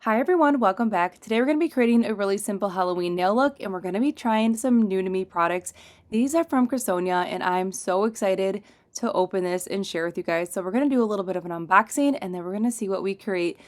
Hi everyone, welcome back. Today we're going to be creating a really simple Halloween nail look and we're going to be trying some new to me products. These are from Crisania and I'm so excited to open this and share with you guys. So we're going to do a little bit of an unboxing and then we're going to see what we create.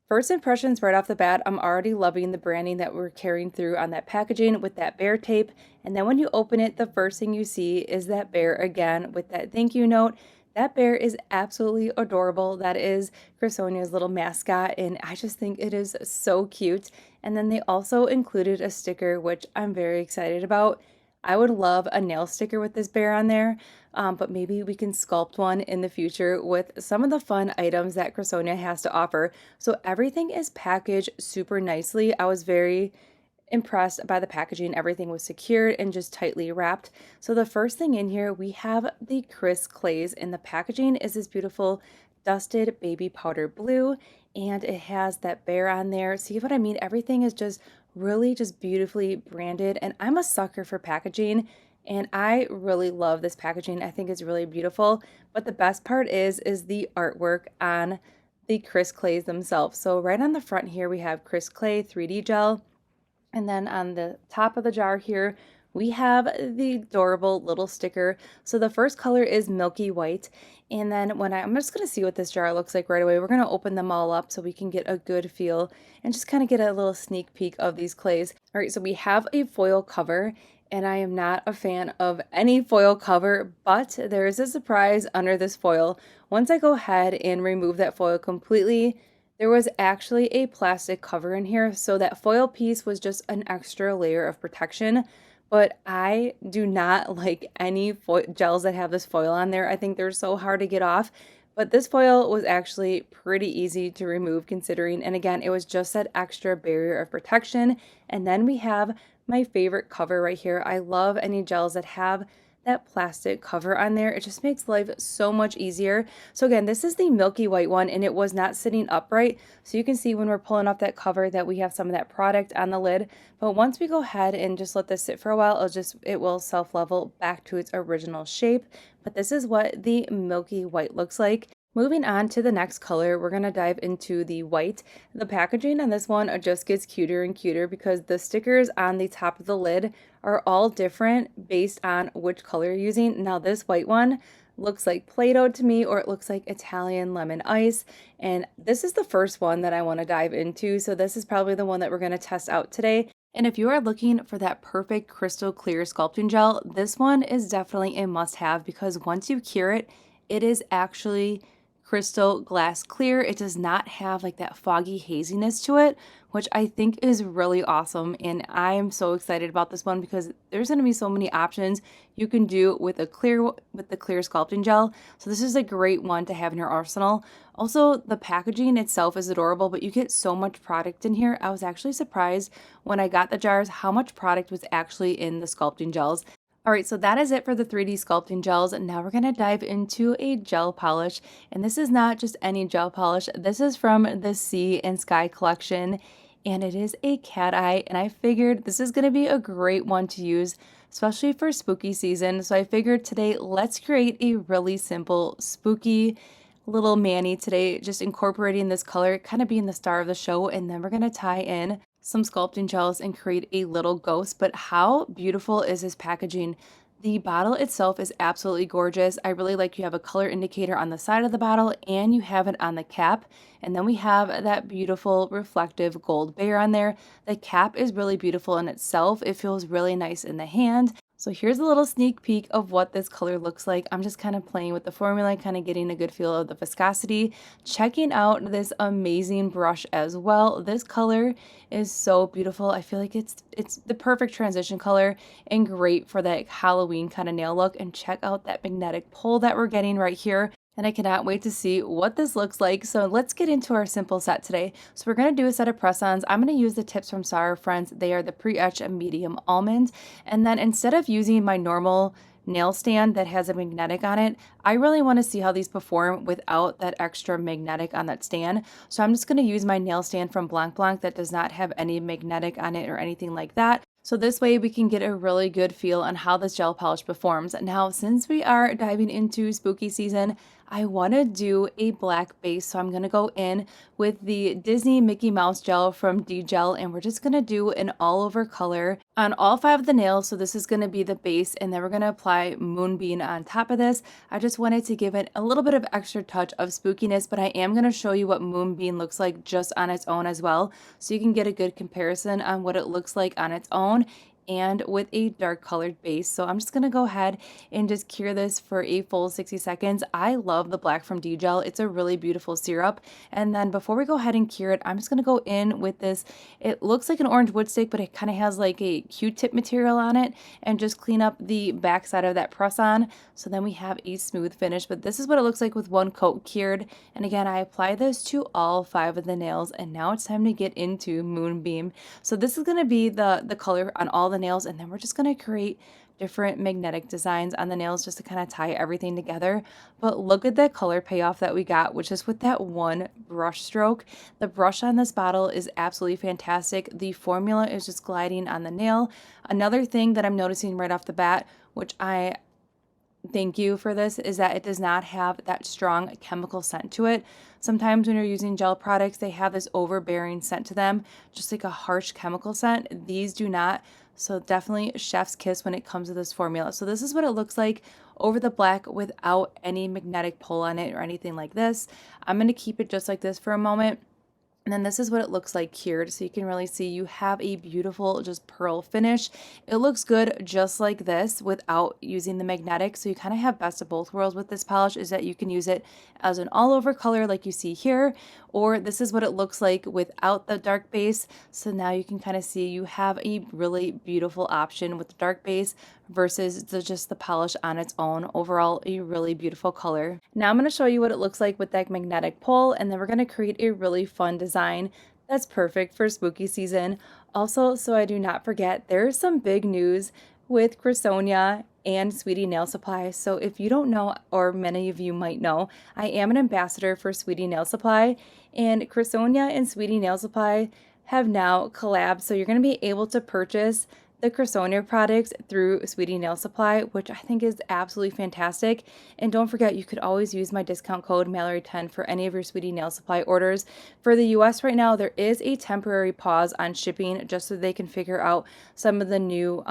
First impressions right off the bat, I'm already loving the branding that we're carrying through on that packaging with that bear tape. And then when you open it, the first thing you see is that bear again with that thank you note. That bear is absolutely adorable. That is Crisania's little mascot, and I just think it is so cute. And then they also included a sticker, which I'm very excited about. I would love a nail sticker with this bear on there, but maybe we can sculpt one in the future with some of the fun items that Crisania has to offer. So everything is packaged super nicely. I was very impressed by the packaging. Everything was secured and just tightly wrapped. So the first thing in here, we have the Cris clays, and the packaging is this beautiful dusted baby powder blue, and it has that bear on there. See what I mean? Everything is just really just beautifully branded, and I'm a sucker for packaging. And I really love this packaging. I think it's really beautiful. But the best part is the artwork on the Cris clays themselves. So right on the front here, we have Cris clay 3D gel. And then on the top of the jar here, we have the adorable little sticker. So the first color is milky white. And then I'm just going to see what this jar looks like right away. We're going to open them all up so we can get a good feel and just kind of get a little sneak peek of these clays. All right, so we have a foil cover, and I am not a fan of any foil cover, but there is a surprise under this foil. Once I go ahead and remove that foil completely, there was actually a plastic cover in here, so that foil piece was just an extra layer of protection. But I do not like any gels that have this foil on there. I think they're so hard to get off. But this foil was actually pretty easy to remove considering, and again, it was just that extra barrier of protection. And then we have my favorite cover right here. I love any gels that have that plastic cover on there. It just makes life so much easier. So again, this is the milky white one, and it was not sitting upright. So you can see when we're pulling off that cover that we have some of that product on the lid. But once we go ahead and just let this sit for a while, it will self-level back to its original shape. But this is what the milky white looks like. Moving on to the next color, we're going to dive into the white. The packaging on this one just gets cuter and cuter because the stickers on the top of the lid are all different based on which color you're using. Now this white one looks like Play-Doh to me, or it looks like Italian lemon ice. And this is the first one that I want to dive into. So this is probably the one that we're going to test out today. And if you are looking for that perfect crystal clear sculpting gel, this one is definitely a must-have because once you cure it, it is actually crystal glass clear. It does not have like that foggy haziness to it, which I think is really awesome. And I am so excited about this one because there's going to be so many options you can do with the clear sculpting gel. So this is a great one to have in your arsenal. Also, the packaging itself is adorable, but you get so much product in here. I was actually surprised when I got the jars how much product was actually in the sculpting gels. All right, so that is it for the 3D sculpting gels. And now we're going to dive into a gel polish. And this is not just any gel polish. This is from the Sea and Sky collection, and it is a cat eye. And I figured this is going to be a great one to use, especially for spooky season. So I figured today, let's create a really simple spooky little mani today, just incorporating this color, kind of being the star of the show. And then we're going to tie in some sculpting gels and create a little ghost. But how beautiful is this packaging? The bottle itself is absolutely gorgeous. I really like you have a color indicator on the side of the bottle and you have it on the cap. And then we have that beautiful reflective gold bear on there. The cap is really beautiful in itself. It feels really nice in the hand. So here's a little sneak peek of what this color looks like. I'm just kind of playing with the formula, kind of getting a good feel of the viscosity, checking out this amazing brush as well. This color is so beautiful. I feel like it's the perfect transition color and great for that Halloween kind of nail look. And check out that magnetic pull that we're getting right here. And I cannot wait to see what this looks like. So let's get into our simple set today. So we're going to do a set of press-ons. I'm going to use the tips from SARA Friends. They are the pre-etch medium almond. And then instead of using my normal nail stand that has a magnetic on it, I really want to see how these perform without that extra magnetic on that stand. So I'm just going to use my nail stand from Blanc that does not have any magnetic on it or anything like that. So this way we can get a really good feel on how this gel polish performs. Now, since we are diving into spooky season, I want to do a black base. So I'm going to go in with the Disney Mickey Mouse gel from DGEL, and we're just going to do an all over color on all 5 of the nails. So this is going to be the base, and then we're going to apply Moonbeam on top of this. I just wanted to give it a little bit of extra touch of spookiness, but I am going to show you what Moonbeam looks like just on its own as well, so you can get a good comparison on what it looks like on its own and with a dark colored base. So I'm just going to go ahead and just cure this for a full 60 seconds. I love the black from DGEL. It's a really beautiful syrup. And then before we go ahead and cure it, I'm just going to go in with this. It looks like an orange wood stick, but it kind of has like a Q-tip material on it, and just clean up the back side of that press on. So then we have a smooth finish, but this is what it looks like with one coat cured. And again, I apply this to all 5 of the nails, and now it's time to get into Moonbeam. So this is going to be the color on all the nails, and then we're just going to create different magnetic designs on the nails just to kind of tie everything together. But look at that color payoff that we got, which is with that one brush stroke. The brush on this bottle is absolutely fantastic. The formula is just gliding on the nail. Another thing that I'm noticing right off the bat, which I thank you for this, is that it does not have that strong chemical scent to it. Sometimes when you're using gel products, they have this overbearing scent to them, just like a harsh chemical scent. These do not. So definitely chef's kiss when it comes to this formula. So this is what it looks like over the black without any magnetic pull on it or anything like this. I'm going to keep it just like this for a moment. And then this is what it looks like cured. So you can really see you have a beautiful just pearl finish. It looks good just like this without using the magnetic. So you kind of have best of both worlds with this polish, is that you can use it as an all over color like you see here, or this is what it looks like without the dark base. So now you can kind of see you have a really beautiful option with the dark base versus just the polish on its own. Overall, a really beautiful color. Now I'm going to show you what it looks like with that magnetic pull, and then we're going to create a really fun design that's perfect for spooky season. Also, so I do not forget, there's some big news with Crisania and Sweetie Nail Supply. So if you don't know, or many of you might know, I am an ambassador for Sweetie Nail Supply, and Crisania and Sweetie Nail Supply have now collabed. So you're going to be able to purchase the Crisania products through Sweetie Nail Supply, which I think is absolutely fantastic. And don't forget, you could always use my discount code Mallory10 for any of your Sweetie Nail Supply orders. For the US right now, there is a temporary pause on shipping just so they can figure out some of the new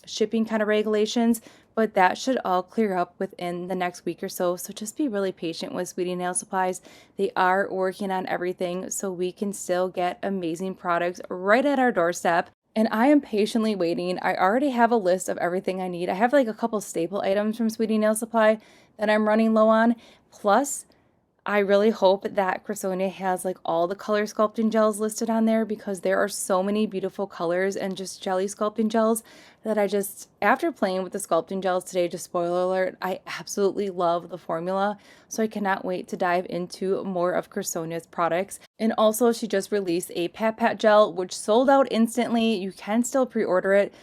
shipping kind of regulations, but that should all clear up within the next week or so. So just be really patient with Sweetie Nail Supplies. They are working on everything so we can still get amazing products right at our doorstep. And I am patiently waiting. I already have a list of everything I need. I have like a couple staple items from Sweetie Nail Supply that I'm running low on. Plus, I really hope that Crisania has like all the color sculpting gels listed on there, because there are so many beautiful colors and just jelly sculpting gels that I just, after playing with the sculpting gels today, just spoiler alert, I absolutely love the formula. So I cannot wait to dive into more of Crisania's products. And also, she just released a Pat Pat gel, which sold out instantly. You can still pre-order it.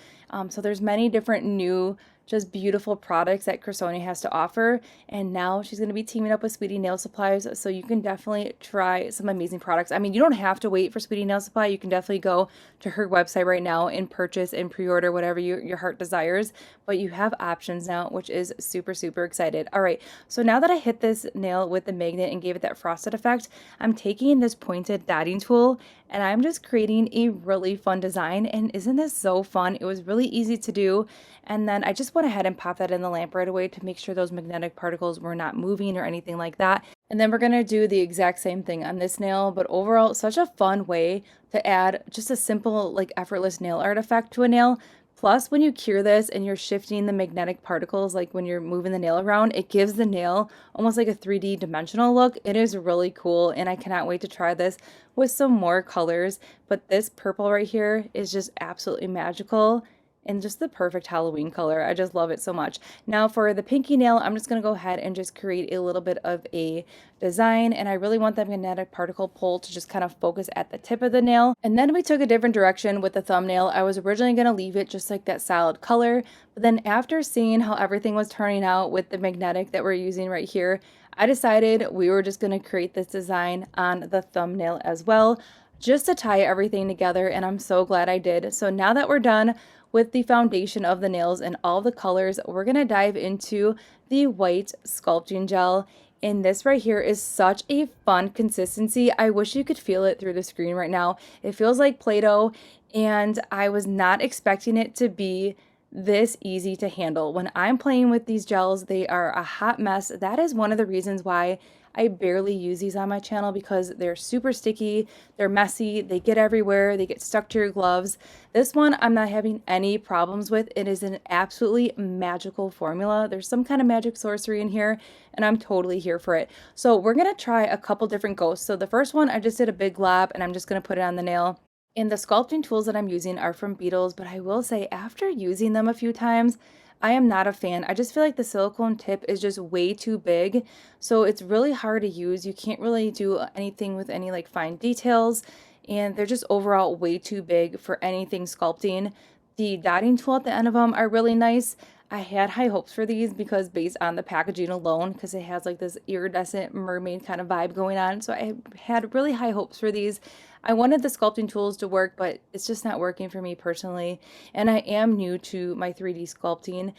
So there's many different new just beautiful products that Crisania has to offer. And now she's going to be teaming up with Sweetie Nail Supplies, so you can definitely try some amazing products. I mean, you don't have to wait for Sweetie Nail Supply. You can definitely go to her website right now and purchase and pre-order whatever your heart desires. But you have options now, which is super, super excited. All right, so now that I hit this nail with the magnet and gave it that frosted effect, I'm taking this pointed dotting tool and I'm just creating a really fun design. And isn't this so fun? It was really easy to do. And then I just went ahead and popped that in the lamp right away to make sure those magnetic particles were not moving or anything like that. And then we're going to do the exact same thing on this nail. But overall, such a fun way to add just a simple, like, effortless nail art effect to a nail. Plus, when you cure this and you're shifting the magnetic particles, like when you're moving the nail around, it gives the nail almost like a 3D dimensional look. It is really cool, and I cannot wait to try this with some more colors. But this purple right here is just absolutely magical and just the perfect Halloween color. I just love it so much. Now for the pinky nail, I'm just going to go ahead and just create a little bit of a design, and I really want that magnetic particle pull to just kind of focus at the tip of the nail. And then we took a different direction with the thumbnail. I was originally going to leave it just like that solid color, but then after seeing how everything was turning out with the magnetic that we're using right here, I decided we were just going to create this design on the thumbnail as well, just to tie everything together, and I'm so glad I did. So now that we're done with the foundation of the nails and all the colors, we're going to dive into the white sculpting gel. And this right here is such a fun consistency. I wish you could feel it through the screen right now. It feels like Play-Doh, and I was not expecting it to be this easy to handle. When I'm playing with these gels, they are a hot mess. That is one of the reasons why I barely use these on my channel, because they're super sticky, they're messy, they get everywhere, they get stuck to your gloves. This one I'm not having any problems with. It is an absolutely magical formula. There's some kind of magic sorcery in here, and I'm totally here for it. So we're gonna try a couple different ghosts. So the first one, I just did a big glob, and I'm just gonna put it on the nail. And the sculpting tools that I'm using are from Beetles, but I will say after using them a few times, I am not a fan. I just feel like the silicone tip is just way too big, so it's really hard to use. You can't really do anything with any like fine details, and they're just overall way too big for anything sculpting. The dotting tool at the end of them are really nice. I had high hopes for these because based on the packaging alone, because it has like this iridescent mermaid kind of vibe going on, so I had really high hopes for these. I wanted the sculpting tools to work, but it's just not working for me personally. And I am new to my 3D sculpting,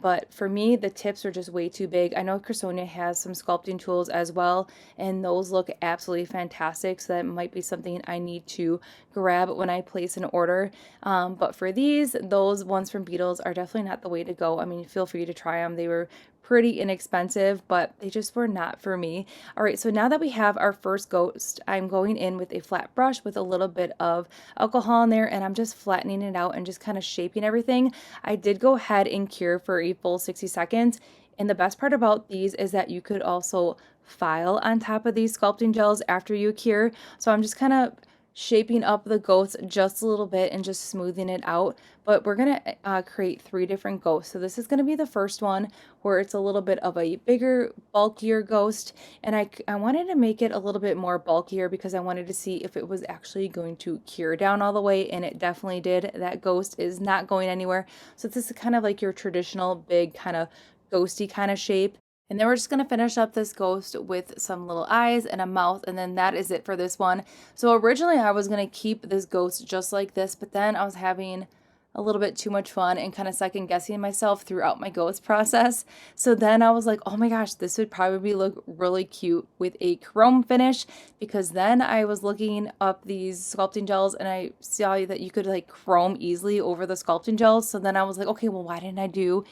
but for me, the tips are just way too big. I know Crisania has some sculpting tools as well, and those look absolutely fantastic. So that might be something I need to grab when I place an order. But for these, those ones from Beetles are definitely not the way to go. I mean, feel free to try them. They were pretty inexpensive, but they just were not for me. All right, so now that we have our first ghost, I'm going in with a flat brush with a little bit of alcohol in there, and I'm just flattening it out and just kind of shaping everything. I did go ahead and cure for a full 60 seconds, and the best part about these is that you could also file on top of these sculpting gels after you cure. So I'm just kind of shaping up the ghosts just a little bit and just smoothing it out. But we're going to create 3 different ghosts. So this is going to be the first one, where it's a little bit of a bigger, bulkier ghost. And I wanted to make it a little bit more bulkier because I wanted to see if it was actually going to cure down all the way. And it definitely did. That ghost is not going anywhere. So this is kind of like your traditional big kind of ghosty kind of shape. And then we're just going to finish up this ghost with some little eyes and a mouth, and then that is it for this one. So originally I was going to keep this ghost just like this, but then I was having a little bit too much fun and kind of second guessing myself throughout my ghost process. So then I was like, oh my gosh, this would probably look really cute with a chrome finish, because then I was looking up these sculpting gels and I saw that you could like chrome easily over the sculpting gels. So then I was like, okay, well, why didn't I do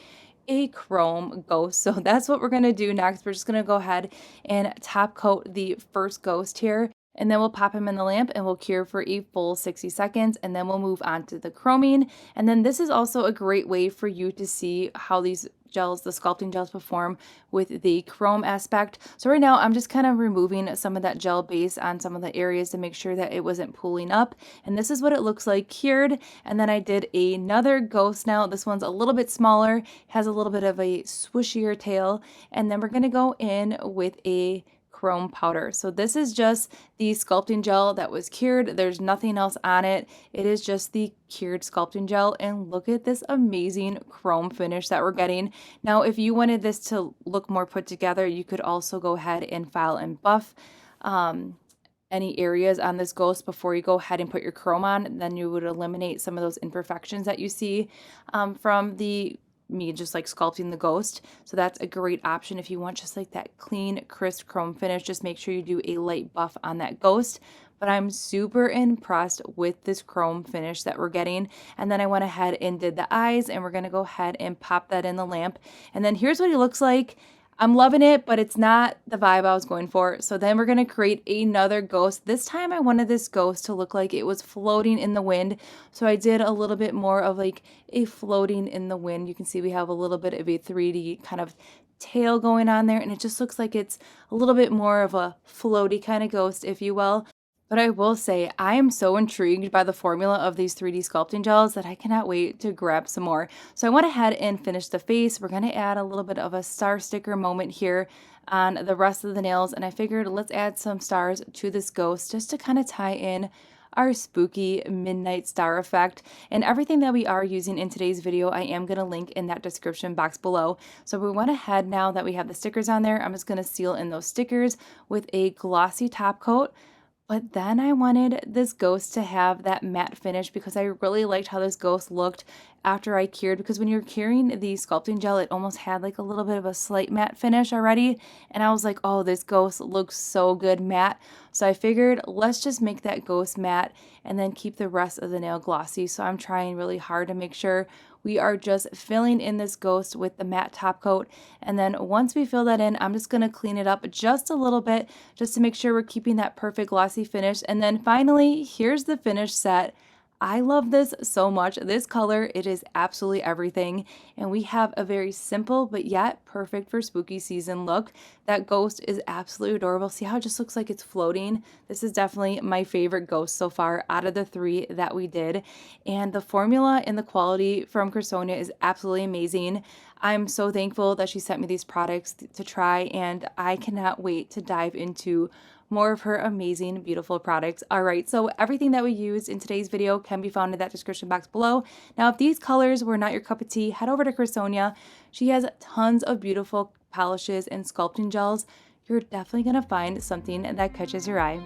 a chrome ghost? So that's what we're going to do next. We're just going to go ahead and top coat the first ghost here, and then we'll pop him in the lamp and we'll cure for a full 60 seconds, and then we'll move on to the chroming. And then this is also a great way for you to see how these gels, the sculpting gels, perform with the chrome aspect. So right now I'm just kind of removing some of that gel base on some of the areas to make sure that it wasn't pooling up. And this is what it looks like cured. And then I did another ghost now. This one's a little bit smaller, has a little bit of a swooshier tail. And then we're going to go in with a chrome powder. So this is just the sculpting gel that was cured. There's nothing else on it. It is just the cured sculpting gel, and look at this amazing chrome finish that we're getting. Now, if you wanted this to look more put together, you could also go ahead and file and buff any areas on this ghost before you go ahead and put your chrome on, and then you would eliminate some of those imperfections that you see from me just like sculpting the ghost. So that's a great option if you want just like that clean, crisp chrome finish. Just make sure you do a light buff on that ghost. But I'm super impressed with this chrome finish that we're getting. And then I went ahead and did the eyes, and we're going to go ahead and pop that in the lamp. And then here's what he looks like. I'm loving it, but it's not the vibe I was going for. So then we're going to create another ghost. This time I wanted this ghost to look like it was floating in the wind. So I did a little bit more of like a floating in the wind. You can see we have a little bit of a 3D kind of tail going on there, and it just looks like it's a little bit more of a floaty kind of ghost, if you will. But I will say, I am so intrigued by the formula of these 3D sculpting gels that I cannot wait to grab some more. So I went ahead and finished the face. We're going to add a little bit of a star sticker moment here on the rest of the nails. And I figured let's add some stars to this ghost just to kind of tie in our spooky midnight star effect. And everything that we are using in today's video, I am going to link in that description box below. So we went ahead, now that we have the stickers on there, I'm just going to seal in those stickers with a glossy top coat. But then I wanted this ghost to have that matte finish because I really liked how this ghost looked after I cured, because when you're curing the sculpting gel, it almost had like a little bit of a slight matte finish already. And I was like, oh, this ghost looks so good matte. So I figured let's just make that ghost matte and then keep the rest of the nail glossy. So I'm trying really hard to make sure we are just filling in this ghost with the matte top coat. And then once we fill that in, I'm just going to clean it up just a little bit just to make sure we're keeping that perfect glossy finish. And then finally, here's the finished set. I love this so much. This color, it is absolutely everything. And we have a very simple but yet perfect for spooky season look. That ghost is absolutely adorable. See how it just looks like it's floating? This is definitely my favorite ghost so far out of the 3 that we did. And the formula and the quality from Crisania is absolutely amazing. I'm so thankful that she sent me these products to try, and I cannot wait to dive into more of her amazing, beautiful products. All right, so everything that we used in today's video can be found in that description box below. Now, if these colors were not your cup of tea, head over to Crisania. She has tons of beautiful polishes and sculpting gels. You're definitely gonna find something that catches your eye.